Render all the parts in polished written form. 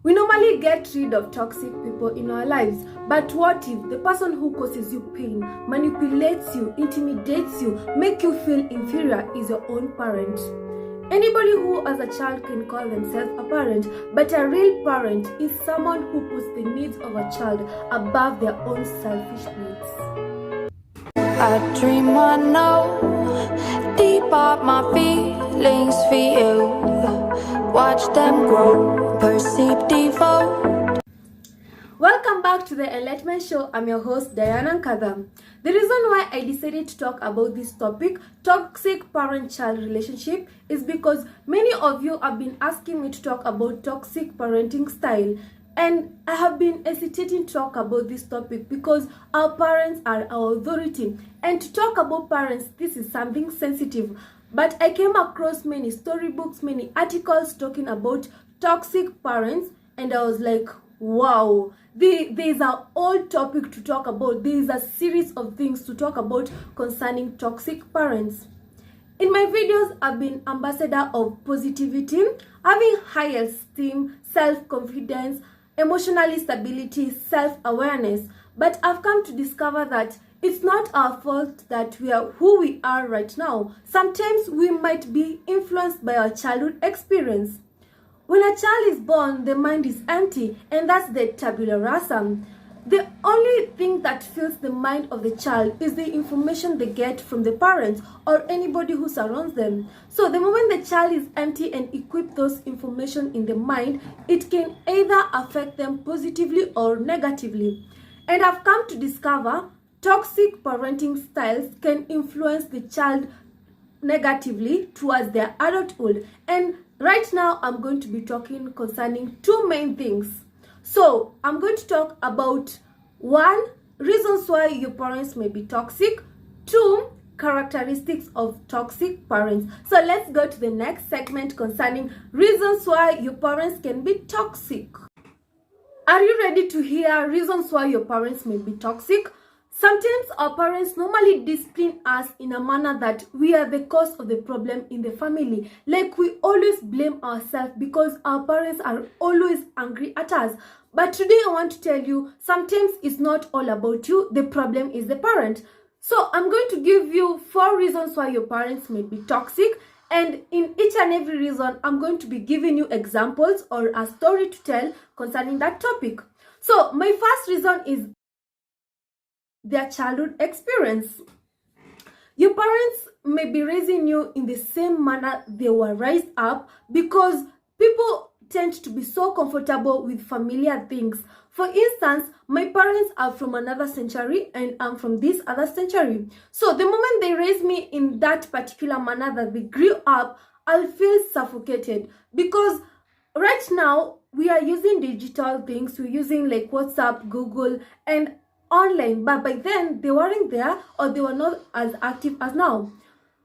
We normally get rid of toxic people in our lives, but what if the person who causes you pain, manipulates you, intimidates you, make you feel inferior is your own parent? Anybody who as a child can call themselves a parent, but a real parent is someone who puts the needs of a child above their own selfish needs. I dream I know deep up my feelings for you. Watch them grow, perceive, devote. Welcome back to the Enlightenment Show. I'm your host, Diana Nkadha. The reason why I decided to talk about this topic, toxic parent-child relationship, is because many of you have been asking me to talk about toxic parenting style. And I have been hesitating to talk about this topic because our parents are our authority. And to talk about parents, this is something sensitive. But I came across many storybooks, many articles talking about toxic parents, and I was like, wow, there is an old topic to talk about. There is a series of things to talk about concerning toxic parents. In my videos, I've been ambassador of positivity, having high esteem, self-confidence, emotional stability, self-awareness. But I've come to discover that it's not our fault that we are who we are right now. Sometimes we might be influenced by our childhood experience. When a child is born, the mind is empty, and that's the tabula rasa. The only thing that fills the mind of the child is the information they get from the parents or anybody who surrounds them. So the moment the child is empty and equipped those information in the mind, it can either affect them positively or negatively. And I've come to discover toxic parenting styles can influence the child negatively towards their adulthood. And right now, I'm going to be talking concerning two main things. So, I'm going to talk about 1. Reasons why your parents may be toxic. 2. Characteristics of toxic parents. So, let's go to the next segment concerning reasons why your parents can be toxic. Are you ready to hear reasons why your parents may be toxic? Sometimes our parents normally discipline us in a manner that we are the cause of the problem in the family. Like we always blame ourselves because our parents are always angry at us. But today I want to tell you, sometimes it's not all about you. The problem is the parent. So I'm going to give you 4 reasons why your parents may be toxic. And in each and every reason, I'm going to be giving you examples or a story to tell concerning that topic. So my first reason is their childhood experience. Your parents may be raising you in the same manner they were raised up because people tend to be so comfortable with familiar things. For instance, my parents are from another century and I'm from this other century. So the moment they raise me in that particular manner that they grew up, I'll feel suffocated because right now we are using digital things. We're using like WhatsApp, Google, and online, but by then they weren't there or they were not as active as now.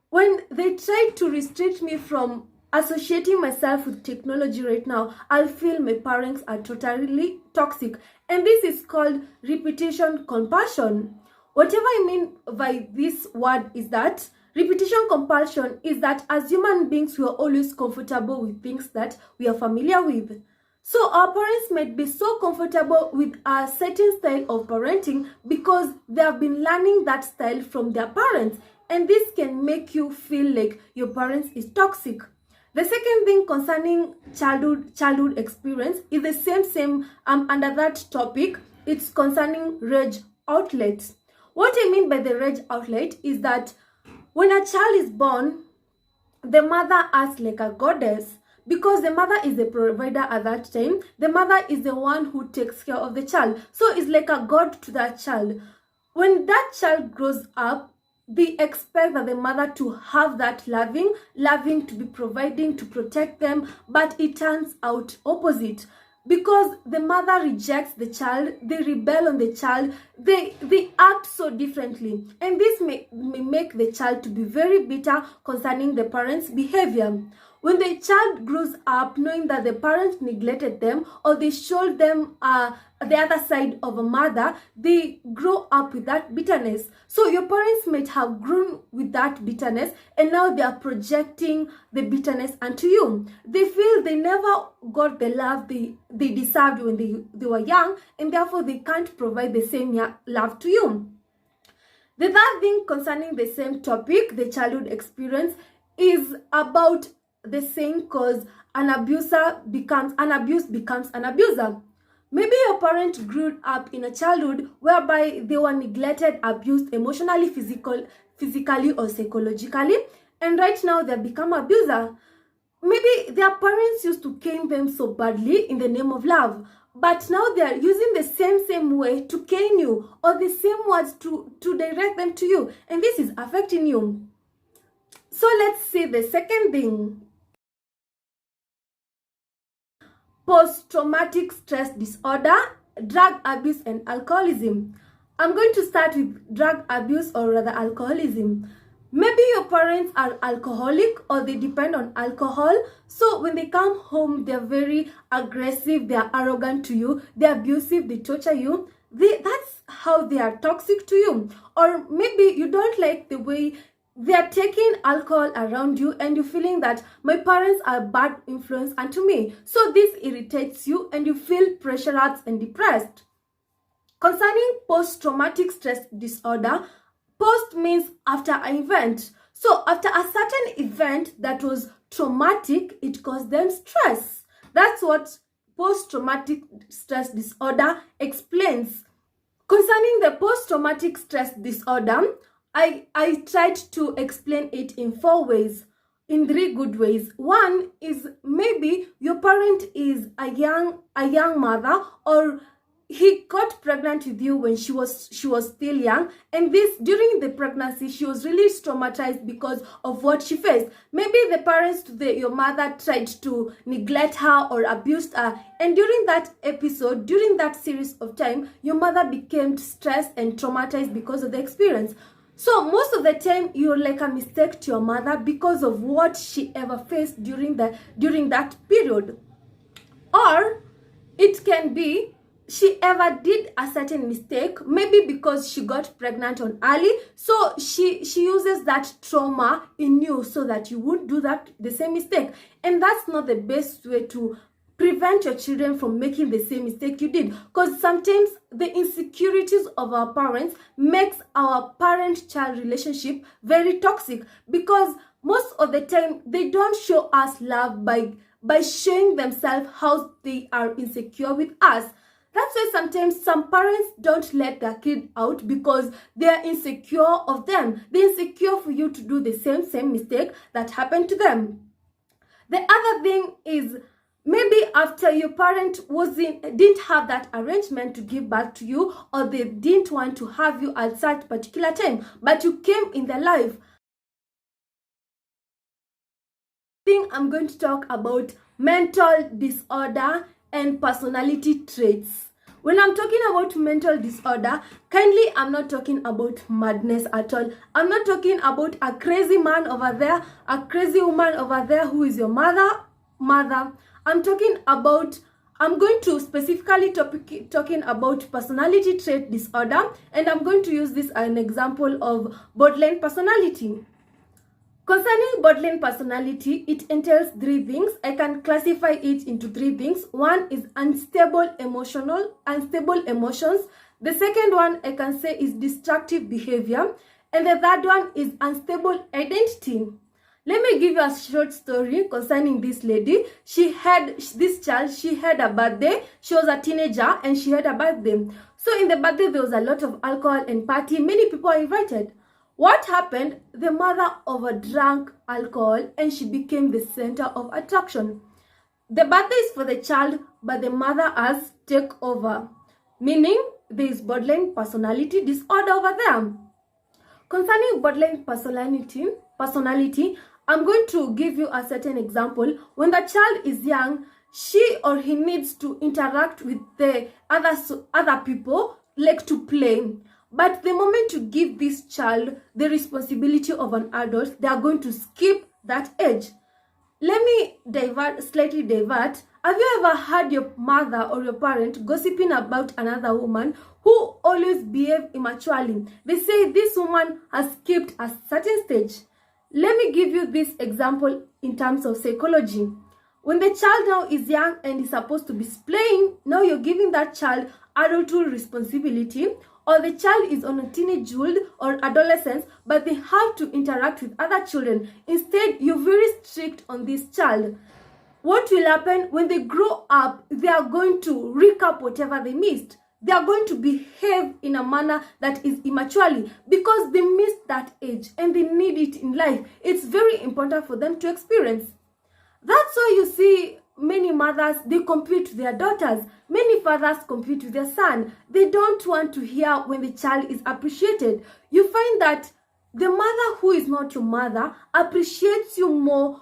When they tried to restrict me from associating myself with technology right now, I'll feel my parents are totally toxic. And this is called repetition compulsion. Whatever I mean by this word is that repetition compulsion is that as human beings, we are always comfortable with things that we are familiar with. So our parents might be so comfortable with a certain style of parenting because they have been learning that style from their parents, and this can make you feel like your parents is toxic. The second thing concerning childhood experience is the same under that topic. It's concerning rage outlets. What I mean by the rage outlet is that when a child is born, the mother acts like a goddess. Because the mother is the provider at that time, the mother is the one who takes care of the child. So it's like a god to that child. When that child grows up, they expect that the mother to have that loving, to be providing, to protect them, but it turns out opposite. Because the mother rejects the child, they rebel on the child, they act so differently. And this may make the child to be very bitter concerning the parents' behavior. When the child grows up knowing that the parent neglected them or they showed them the other side of a mother, they grow up with that bitterness. So your parents might have grown with that bitterness and now they are projecting the bitterness onto you. They feel they never got the love they deserved when they were young, and therefore they can't provide the same love to you. The third thing concerning the same topic, the childhood experience, is about the saying cause an abuse becomes an abuser. Maybe your parent grew up in a childhood whereby they were neglected, abused emotionally, physically or psychologically, and right now they have become abuser. Maybe their parents used to cane them so badly in the name of love, but now they are using the same way to cane you, or the same words to direct them to you, and this is affecting you. So let's see the second thing. Post-traumatic stress disorder, drug abuse and alcoholism. I'm going to start with drug abuse, or rather alcoholism. Maybe your parents are alcoholic or they depend on alcohol. So when they come home, they're very aggressive, they're arrogant to you, they're abusive, they torture you. That's how they are toxic to you. Or maybe you don't like the way they are taking alcohol around you and you're feeling that my parents are a bad influence onto me. So this irritates you and you feel pressurized and depressed. Concerning post-traumatic stress disorder, post means after an event. So after a certain event that was traumatic, it caused them stress. That's what post-traumatic stress disorder explains. Concerning the post-traumatic stress disorder, I tried to explain it in 4 ways, in 3 good ways. One is maybe your parent is a young mother, or he got pregnant with you when she was still young, and this during the pregnancy she was really traumatized because of what she faced. Maybe the parents your mother tried to neglect her or abused her, and during that episode, during that series of time, your mother became stressed and traumatized because of the experience. So most of the time you're like a mistake to your mother because of what she ever faced during that period. Or it can be she ever did a certain mistake, maybe because she got pregnant on early, so she uses that trauma in you so that you won't do the same mistake. And that's not the best way to prevent your children from making the same mistake you did, because sometimes the insecurities of our parents makes our parent-child relationship very toxic, because most of the time they don't show us love by showing themselves how they are insecure with us. That's why sometimes some parents don't let their kid out because they are insecure of them. They're insecure for you to do the same mistake that happened to them. The other thing is, maybe after your parent didn't have that arrangement to give birth to you, or they didn't want to have you at such particular time, but you came in their life. I'm going to talk about mental disorder and personality traits. When I'm talking about mental disorder, kindly, I'm not talking about madness at all. I'm not talking about a crazy man over there, a crazy woman over there who is your mother. I'm going to specifically talking about personality trait disorder, and I'm going to use this as an example of borderline personality. Concerning borderline personality, it entails 3 things. I can classify it into 3 things. One is unstable emotions. The second one I can say is destructive behavior. And the third one is unstable identity. Let me give you a short story concerning this lady. She had a birthday. She was a teenager and she had a birthday. So in the birthday, there was a lot of alcohol and party. Many people are invited. What happened? The mother overdrank alcohol and she became the center of attraction. The birthday is for the child, but the mother has taken over, meaning there is borderline personality disorder over there. Concerning borderline personality, I'm going to give you a certain example. When the child is young, she or he needs to interact with the other people, like to play. But the moment you give this child the responsibility of an adult, they are going to skip that age. Let me slightly divert. Have you ever heard your mother or your parent gossiping about another woman who always behaves immaturely? They say this woman has skipped a certain stage. Let me give you this example in terms of psychology. When the child now is young and is supposed to be playing, now you're giving that child adulthood responsibility, or the child is on a teenagehood or adolescence, but they have to interact with other children. Instead, you're very strict on this child. What will happen when they grow up? They are going to recap whatever they missed. They are going to behave in a manner that is immaturely because they missed that age and they need it in life. It's very important for them to experience. That's why you see many mothers, they compete with their daughters. Many fathers compete with their son. They don't want to hear when the child is appreciated. You find that the mother who is not your mother appreciates you more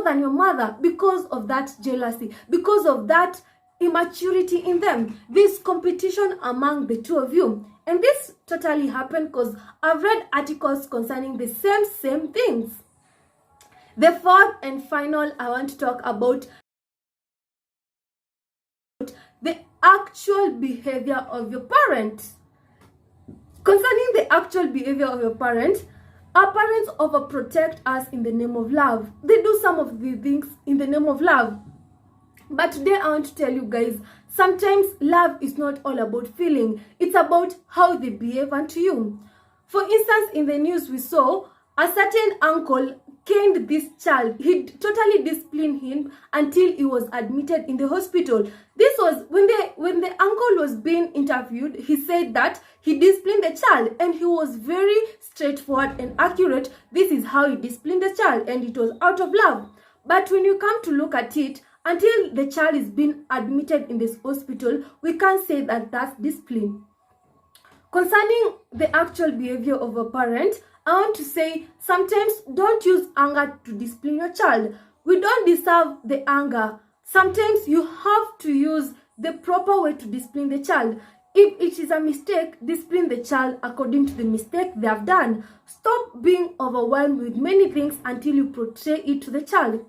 than your mother because of that jealousy, because of that immaturity in them. This competition among the two of you. And this totally happened because I've read articles concerning the same things. The fourth and final, I want to talk about the actual behavior of your parent. Concerning the actual behavior of your parent, our parents overprotect us in the name of love. They do some of the things in the name of love. But today I want to tell you guys, sometimes love is not all about feeling. It's about how they behave unto you. For instance, in the news we saw a certain uncle caned this child. He totally disciplined him until he was admitted in the hospital. This was when the uncle was being interviewed. He said that he disciplined the child and he was very straightforward and accurate. This is how he disciplined the child and it was out of love. But when you come to look at it, until the child is being admitted in this hospital, we can't say that that's discipline. Concerning the actual behavior of a parent, I want to say sometimes don't use anger to discipline your child. We don't deserve the anger. Sometimes you have to use the proper way to discipline the child. If it is a mistake, discipline the child according to the mistake they have done. Stop being overwhelmed with many things until you portray it to the child.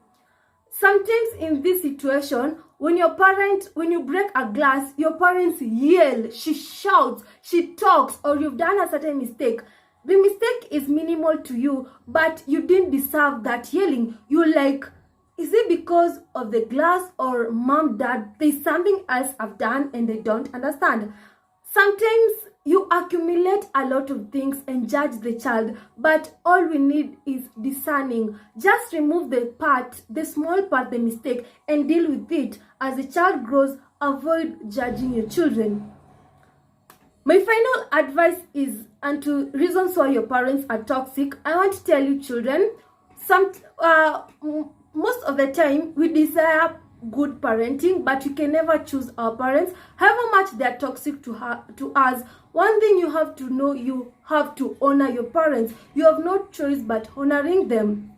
Sometimes in this situation, when you break a glass, your parents yell, she shouts, she talks, or you've done a certain mistake. The mistake is minimal to you, but you didn't deserve that yelling. You're like, is it because of the glass, or mom, dad, there's something else I've done and they don't understand? Sometimes you accumulate a lot of things and judge the child, but all we need is discerning. Just remove the small part, the mistake, and deal with it. As the child grows, avoid judging your children. My final advice is, and to reasons why your parents are toxic, I want to tell you children, most of the time we desire good parenting, but you can never choose our parents. However much they are toxic to us, one thing you have to know, you have to honor your parents. You have no choice but honoring them.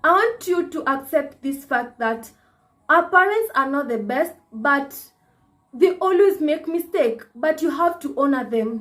I want you to accept this fact that our parents are not the best, but they always make mistakes, but you have to honor them.